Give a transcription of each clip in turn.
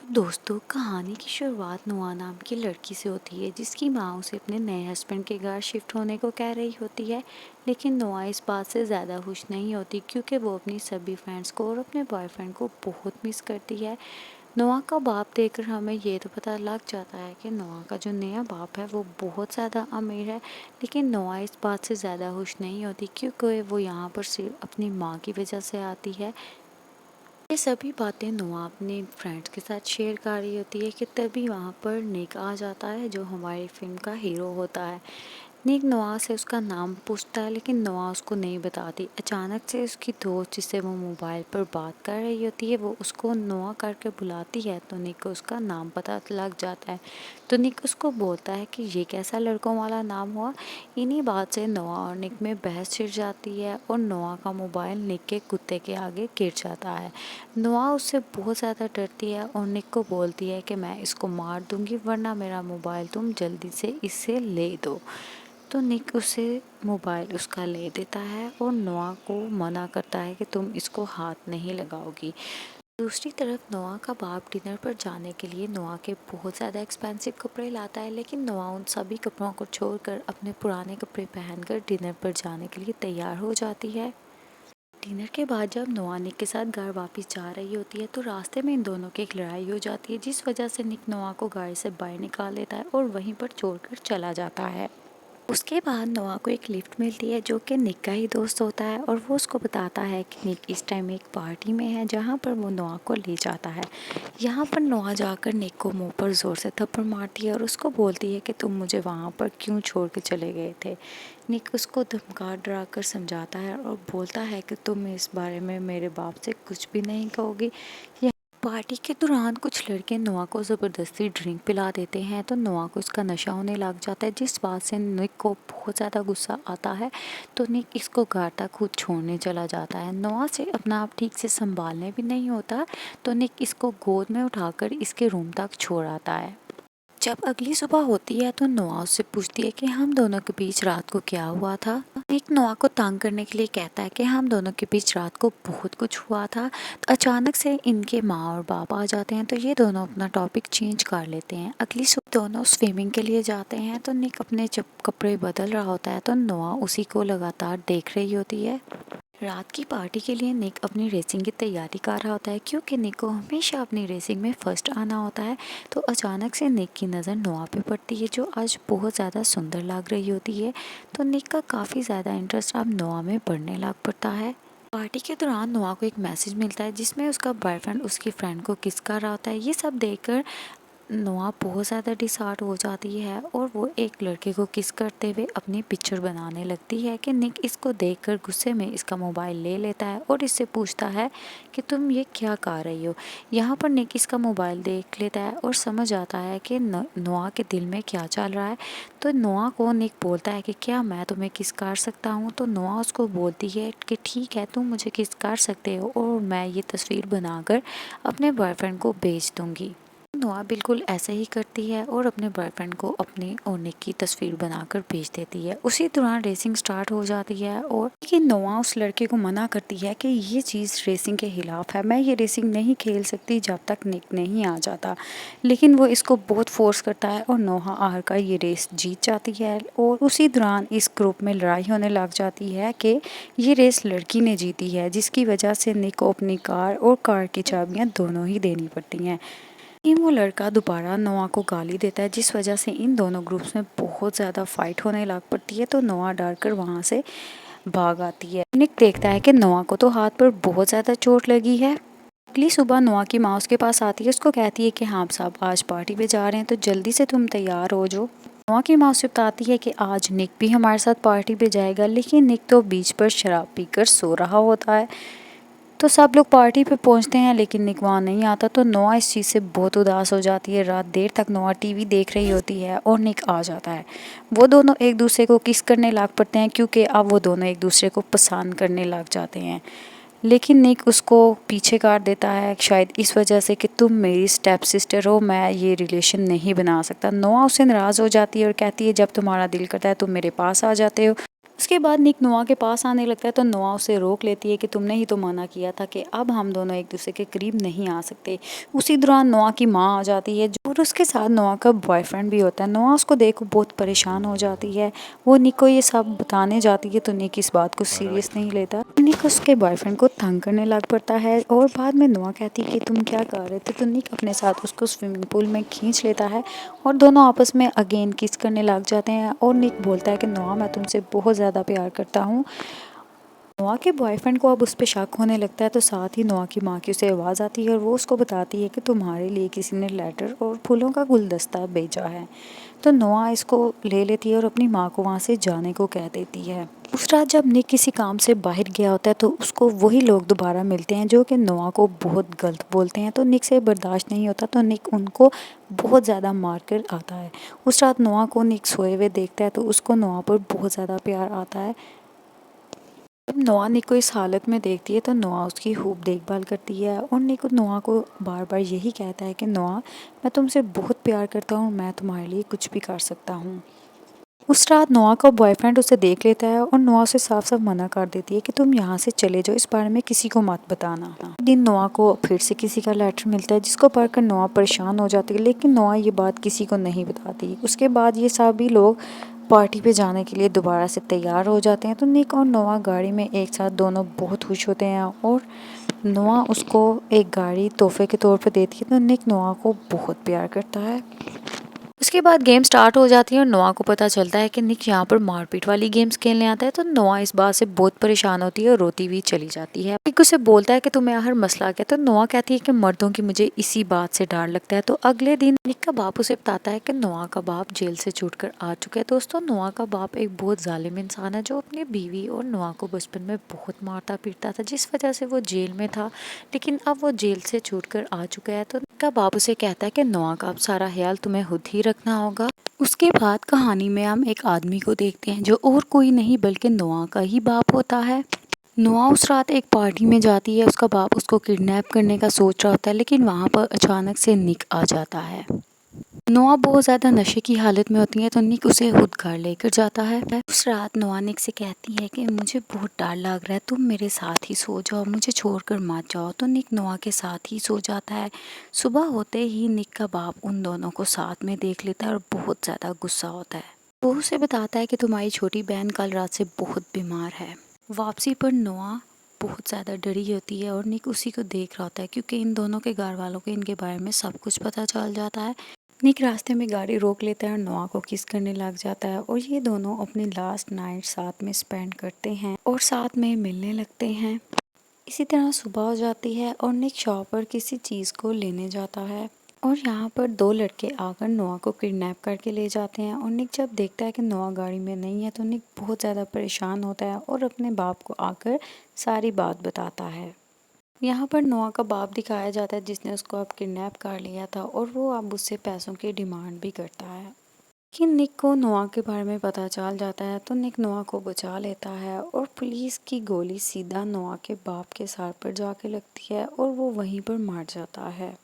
दोस्तों, कहानी की शुरुआत नोआ नाम की लड़की से होती है जिसकी माँ उसे अपने नए हस्बैंड के घर शिफ्ट होने को कह रही होती है। लेकिन नोआ इस बात से ज़्यादा खुश नहीं होती क्योंकि वो अपनी सभी फ्रेंड्स को और अपने बॉयफ्रेंड को बहुत मिस करती है। नोआ का बाप देखकर हमें ये तो पता लग जाता है कि नोआ का जो नया बाप है वो बहुत ज़्यादा अमीर है। लेकिन नोआ इस बात से ज़्यादा खुश नहीं होती क्योंकि वो यहाँ पर सिर्फ अपनी माँ की वजह से आती है। ये सभी बातें नोआ अपने फ्रेंड्स के साथ शेयर कर रही होती है कि तभी वहाँ पर निक आ जाता है जो हमारी फिल्म का हीरो होता है। निक नोआ से उसका नाम पूछता है लेकिन नोआ उसको नहीं बताती। अचानक से उसकी दोस्त जिससे वो मोबाइल पर बात कर रही होती है वो उसको नोआ करके बुलाती है तो निक को उसका नाम पता लग जाता है। तो निक उसको बोलता है कि ये कैसा लड़कों वाला नाम हुआ। इन्हीं बात से नोआ और निक में बहस छिड़ जाती है और नोआ का मोबाइल निक के कुत्ते के आगे गिर जाता है। नोआ उससे बहुत ज़्यादा डरती है और निक को बोलती है कि मैं इसको मार दूंगी वरना मेरा मोबाइल तुम जल्दी से इससे ले दो। तो निक उसे मोबाइल उसका ले देता है और नोआ को मना करता है कि तुम इसको हाथ नहीं लगाओगी। दूसरी तरफ नोआ का बाप डिनर पर जाने के लिए नोआ के बहुत ज़्यादा एक्सपेंसिव कपड़े लाता है लेकिन नोआ उन सभी कपड़ों को छोड़कर अपने पुराने कपड़े पहनकर डिनर पर जाने के लिए तैयार हो जाती है। डिनर के बाद जब नोआ निक के साथ घर वापस जा रही होती है तो रास्ते में इन दोनों की एक लड़ाई हो जाती है जिस वजह से निक नोआ को गाड़ी से बाहर निकाल देता है और वहीं पर छोड़कर चला जाता है। उसके बाद नोआ को एक लिफ्ट मिलती है जो कि निक का ही दोस्त होता है और वो उसको बताता है कि निक इस टाइम एक पार्टी में है जहाँ पर वो नोआ को ले जाता है। यहाँ पर नोआ जाकर निक को मुंह पर ज़ोर से थप्पड़ मारती है और उसको बोलती है कि तुम मुझे वहाँ पर क्यों छोड़ के चले गए थे। निक उसको धमका डरा कर समझाता है और बोलता है कि तुम इस बारे में मेरे बाप से कुछ भी नहीं कहोगी। पार्टी के दौरान कुछ लड़के नोआ को ज़बरदस्ती ड्रिंक पिला देते हैं तो नोआ को इसका नशा होने लग जाता है जिस बात से निक को बहुत ज़्यादा गुस्सा आता है। तो निक इसको घर तक खुद छोड़ने चला जाता है। नोआ से अपना आप ठीक से संभालने भी नहीं होता तो निक इसको गोद में उठाकर इसके रूम तक छोड़ आता है। जब अगली सुबह होती है तो नोआ उससे पूछती है कि हम दोनों के बीच रात को क्या हुआ था। निक नोआ को तंग करने के लिए कहता है कि हम दोनों के बीच रात को बहुत कुछ हुआ था। तो अचानक से इनके माँ और बाप आ जाते हैं तो ये दोनों अपना टॉपिक चेंज कर लेते हैं। अगली सुबह दोनों स्विमिंग के लिए जाते हैं तो निक अपने जब कपड़े बदल रहा होता है तो नोआ उसी को लगातार देख रही होती है। रात की पार्टी के लिए निक अपनी रेसिंग की तैयारी कर रहा होता है क्योंकि निक को हमेशा अपनी रेसिंग में फर्स्ट आना होता है। तो अचानक से निक की नज़र नोआ पे पड़ती है जो आज बहुत ज़्यादा सुंदर लग रही होती है। तो निक का काफ़ी ज़्यादा इंटरेस्ट अब नोआ में बढ़ने लग पड़ता है। पार्टी के दौरान नोआ को एक मैसेज मिलता है जिसमें उसका बॉयफ्रेंड उसकी फ्रेंड को किस कर रहा होता है। ये सब देखकर नोआ बहुत ज़्यादा डिसहार्ट हो जाती है और वो एक लड़के को किस करते हुए अपनी पिक्चर बनाने लगती है कि निक इसको देखकर गुस्से में इसका मोबाइल ले लेता है और इससे पूछता है कि तुम ये क्या कर रही हो। यहाँ पर निक इसका मोबाइल देख लेता है और समझ आता है कि नोआ के दिल में क्या चल रहा है। तो नोआ को निक बोलता है कि क्या मैं तुम्हें किस कर सकता हूँ। तो नोआ उसको बोलती है कि ठीक है, तुम मुझे किस कर सकते हो और मैं ये तस्वीर बनाकर अपने बॉयफ्रेंड को भेज दूँगी। नोआ बिल्कुल ऐसे ही करती है और अपने बॉयफ्रेंड को अपनी और निक की तस्वीर बनाकर भेज देती है। उसी दौरान रेसिंग स्टार्ट हो जाती है और लेकिन नोआ उस लड़के को मना करती है कि ये चीज़ रेसिंग के खिलाफ है, मैं ये रेसिंग नहीं खेल सकती जब तक निक नहीं आ जाता। लेकिन वो इसको बहुत फोर्स करता है और नोआ आखिरकार ये रेस जीत जाती है। और उसी दौरान इस ग्रुप में लड़ाई होने लग जाती है कि ये रेस लड़की ने जीती है जिसकी वजह से निक को अपनी कार और कार की चाबियाँ दोनों ही देनी पड़ती हैं। लेकिन वो लड़का दोबारा नोआ को गाली देता है जिस वजह से इन दोनों ग्रुप्स में बहुत ज़्यादा फाइट होने लग पड़ती है। तो नोआ डर कर वहाँ से भाग आती है। निक देखता है कि नोआ को तो हाथ पर बहुत ज़्यादा चोट लगी है। अगली सुबह नोआ की माँ उसके पास आती है, उसको कहती है कि हाँ साहब आज पार्टी पे जा रहे हैं तो जल्दी से तुम तैयार हो जो। नोआ की माँ उसे बताती है कि आज निक भी हमारे साथ पार्टी पे जाएगा लेकिन निक तो बीच पर शराब पीकर सो रहा होता है। तो सब लोग पार्टी पे पहुंचते हैं लेकिन निक वहाँ नहीं आता। तो नोआ इस चीज़ से बहुत उदास हो जाती है। रात देर तक नोआ टीवी देख रही होती है और निक आ जाता है। वो दोनों एक दूसरे को किस करने लग पड़ते हैं क्योंकि अब वो दोनों एक दूसरे को पसंद करने लग जाते हैं। लेकिन निक उसको पीछे काट देता है शायद इस वजह से कि तुम मेरी स्टेप सिस्टर हो, मैं ये रिलेशन नहीं बना सकता। नोआ उससे नाराज़ हो जाती है और कहती है जब तुम्हारा दिल करता है तुम मेरे पास आ जाते हो। उसके बाद निक नोआ के पास आने लगता है तो नोआ उसे रोक लेती है कि तुमने ही तो मना किया था कि अब हम दोनों एक दूसरे के करीब नहीं आ सकते। उसी दौरान नोआ की माँ आ जाती है और उसके साथ नोआ का बॉयफ्रेंड भी होता है। नोआ उसको देख बहुत परेशान हो जाती है। वो निक को ये सब बताने जाती है तो निक इस बात को सीरियस नहीं लेता। निक उसके बॉयफ्रेंड को तंग करने लग पड़ता है और बाद में नोआ कहती है कि तुम क्या कर रहे थे, तो निक अपने साथ उसको स्विमिंग पूल में खींच लेता है और दोनों आपस में अगेन किस करने लग जाते हैं। और निक बोलता है कि नोआ मैं तुमसे बहुत ज़्यादा प्यार करता हूँ। नोआ के बॉयफ्रेंड को अब उस पर शक होने लगता है तो साथ ही नोआ की माँ की उसे आवाज़ आती है और वो उसको बताती है कि तुम्हारे लिए किसी ने लेटर और फूलों का गुलदस्ता भेजा है। तो नोआ इसको ले लेती है और अपनी माँ को वहाँ से जाने को कह देती है। उस रात जब निक किसी काम से बाहर गया होता है तो उसको वही लोग दोबारा मिलते हैं जो कि नोआ को बहुत गलत बोलते हैं। तो निक से बर्दाश्त नहीं होता तो निक उनको बहुत ज़्यादा मार कर आता है। उस रात नोआ को निक सोए हुए देखता है तो उसको नोआ पर बहुत ज़्यादा प्यार आता है। जब नोआ निक को इस हालत में देखती है तो नोआ उसकी खूब देखभाल करती है और निक नोआ को बार बार यही कहता है कि नोआ मैं तुमसे बहुत प्यार करता हूँ, मैं तुम्हारे लिए कुछ भी कर सकता हूँ। उस रात नोआ का बॉयफ्रेंड उसे देख लेता है और नोआ उसे साफ साफ मना कर देती है कि तुम यहाँ से चले जाओ, इस बारे में किसी को मत बताना। एक दिन नोआ को फिर से किसी का लेटर मिलता है जिसको पढ़कर नोआ परेशान हो जाती है, लेकिन नोआ ये बात किसी को नहीं बताती। उसके बाद ये सभी लोग पार्टी पे जाने के लिए दोबारा से तैयार हो जाते हैं। तो निक और नोआ गाड़ी में एक साथ दोनों बहुत खुश होते हैं और नोआ उसको एक गाड़ी तोहफे के तौर पर देती है। तो निक नोआ को बहुत प्यार करता है। उसके बाद गेम स्टार्ट हो जाती है और नोआ को पता चलता है कि निक यहाँ पर मारपीट वाली गेम्स खेलने आता है। तो नोआ इस बात से बहुत परेशान होती है और रोती हुई चली जाती है। निक उसे बोलता है कि तुम्हें हर मसला क्या है, तो नोआ कहती है कि मर्दों की मुझे इसी बात से डर लगता है। तो अगले दिन निक का बाप उसे बताता है कि नोआ का बाप जेल से छूटकर आ चुका है। दोस्तों नोआ का बाप एक बहुत जालिम इंसान है जो अपनी बीवी और नोआ को बचपन में बहुत मारता पीटता था, जिस वजह से वो जेल में था। लेकिन अब वो जेल से छूटकर आ चुका है तो निक का बाप उसे कहता है कि नोआ का अब सारा ख्याल तुम्हें खुद ही रखना होगा। उसके बाद कहानी में हम एक आदमी को देखते हैं जो और कोई नहीं बल्कि नोआ का ही बाप होता है। नोआ उस रात एक पार्टी में जाती है, उसका बाप उसको किडनैप करने का सोच रहा होता है लेकिन वहाँ पर अचानक से निक आ जाता है। नोआ बहुत ज़्यादा नशे की हालत में होती है तो निक उसे खुद घर लेकर जाता है। उस रात नोआ निक से कहती है कि मुझे बहुत डर लग रहा है, तुम मेरे साथ ही सो जाओ, मुझे छोड़कर मत जाओ। तो निक नोआ के साथ ही सो जाता है। सुबह होते ही निक का बाप उन दोनों को साथ में देख लेता है और बहुत ज़्यादा गुस्सा होता है। वो उसे बताता है कि तुम्हारी छोटी बहन कल रात से बहुत बीमार है। वापसी पर नोआ बहुत ज़्यादा डरी होती है और निक उसी को देख रहा होता है क्योंकि इन दोनों के घर वालों को इनके बारे में सब कुछ पता चल जाता है। निक रास्ते में गाड़ी रोक लेता है और नोआ को किस करने लग जाता है और ये दोनों अपनी लास्ट नाइट साथ में स्पेंड करते हैं और साथ में मिलने लगते हैं। इसी तरह सुबह हो जाती है और निक शॉप पर किसी चीज़ को लेने जाता है और यहाँ पर दो लड़के आकर नोआ को किडनैप करके ले जाते हैं। और निक जब देखता है कि नोआ गाड़ी में नहीं है तो निक बहुत ज़्यादा परेशान होता है और अपने बाप को आकर सारी बात बताता है। यहाँ पर नोआ का बाप दिखाया जाता है जिसने उसको अब किडनैप कर लिया था और वो अब उससे पैसों की डिमांड भी करता है। लेकिन निक को नोआ के बारे में पता चल जाता है तो निक नोआ को बचा लेता है और पुलिस की गोली सीधा नोआ के बाप के सर पर जाके लगती है और वो वहीं पर मर जाता है।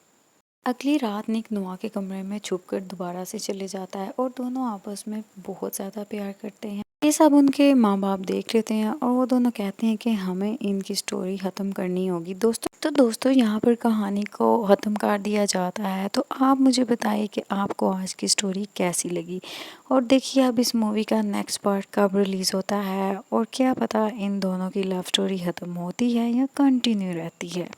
अगली रात निक नोआ के कमरे में छुपकर दोबारा से चले जाता है और दोनों आपस में बहुत ज़्यादा प्यार करते हैं। ये सब उनके माँ बाप देख लेते हैं और वो दोनों कहते हैं कि हमें इनकी स्टोरी ख़त्म करनी होगी। दोस्तों यहाँ पर कहानी को ख़त्म कर दिया जाता है। तो आप मुझे बताइए कि आपको आज की स्टोरी कैसी लगी और देखिए अब इस मूवी का नेक्स्ट पार्ट कब रिलीज़ होता है और क्या पता इन दोनों की लव स्टोरी ख़त्म होती है या कंटिन्यू रहती है।